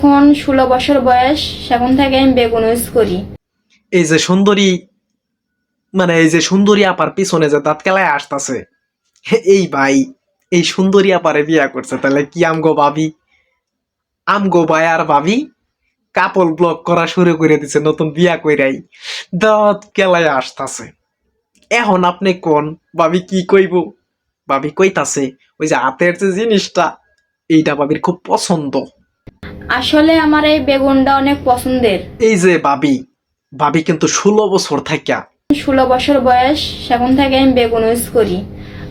এখন 16 বছর বয়স, সেখান থেকে আমি বেগুন ইউজ করি। এই যে সুন্দরী, মানে এই যে সুন্দরী আপার পিছনে যে দাঁত কেলায় আসতেছে, এই ভাই এই সুন্দরী আপারে বিয়া করছে, তাহলে কি আমগো ভাবি, আমগো ভাই আর ভাবি কাপল ব্লক করা শুরু করে দিছে নতুন বিয়া কইরাই দাঁত কেলায় আসতাছে। এখন আপনি কোন ভাবি কি কইব? ভাবি কইতাছে ওই যে হাতের যে জিনিসটা, এইটা ভাবির খুব পছন্দ। আসলে আমার এই বেগুনটা অনেক পছন্দের। এই যে ভাবি, ভাবি কিন্তু 16 বছর থাকিয়া 16 বছর বয়স, সেখান থেকে আমি বেগুন ইউজ করি।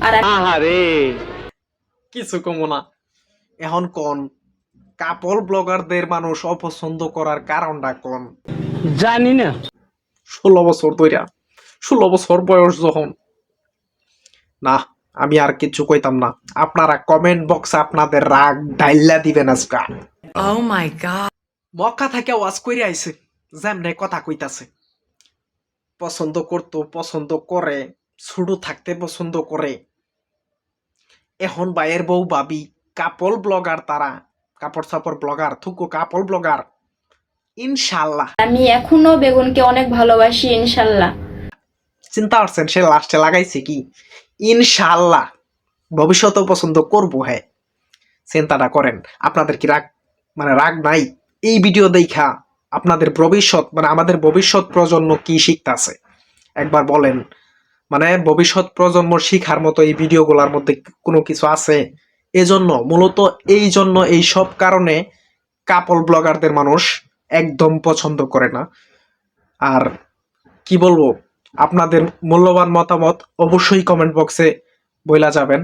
আর কিছু কমো না। এখন কোন কাপল ব্লগারদের মানুষ অপছন্দ করার কারণটা কোন? জানি না। 16 বছর ধইরা, 16 বছর বয়স যখন, না আমি আর কিছু কইতাম না। আপনারা কমেন্ট বক্সে আপনাদের রাগ ডাইল্লা দিবেন আজকা। Oh my god. মক্কা থেকে ওয়াজ কইরা আইছে, যেমনে কথা কইতাছে, পছন্দ করতো, পছন্দ করে, ছোট থাকতে পছন্দ করে। এখন বাইয়ের বউ ভাবি কাপল ব্লগার, তারা কাপড় চাপড় ব্লগার, থুকু কাপল ব্লগার। ইনশাল্লাহ আমি এখনো বেগুনকে অনেক ভালোবাসি, ইনশাল্লাহ। চিন্তা করছেন সে লাস্টে লাগাইছে কি ইনশাল্লাহ ভবিষ্যতেও পছন্দ করবো। হ্যাঁ, চিন্তাটা করেন। আপনাদের কি রাগ, মানে রাগ নাই? এই ভিডিও দেখা আপনাদের ভবিষ্যৎ, মানে আমাদের ভবিষ্যৎ প্রজন্ম কি শিখতাছে একবার বলেন। মানে ভবিষ্যৎ প্রজন্ম শিখার মতো এই ভিডিওগুলোর মধ্যে কোনো কিছু আছে? এজন্য মূলত এই জন্য এই সব কারণে কাপল ব্লগারদের মানুষ একদম পছন্দ করে না। আর কি বলবো, আপনাদের মূল্যবান মতামত অবশ্যই কমেন্ট বক্সে বইলা যাবেন।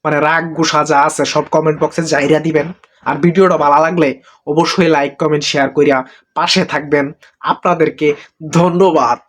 মানে রাগ গুসা যা আছে সব কমেন্ট বক্সে জাইরা দিবেন। আর ভিডিওটা ভালো লাগলে অবশ্যই লাইক কমেন্ট শেয়ার কইরা পাশে থাকবেন। আপনাদেরকে ধন্যবাদ।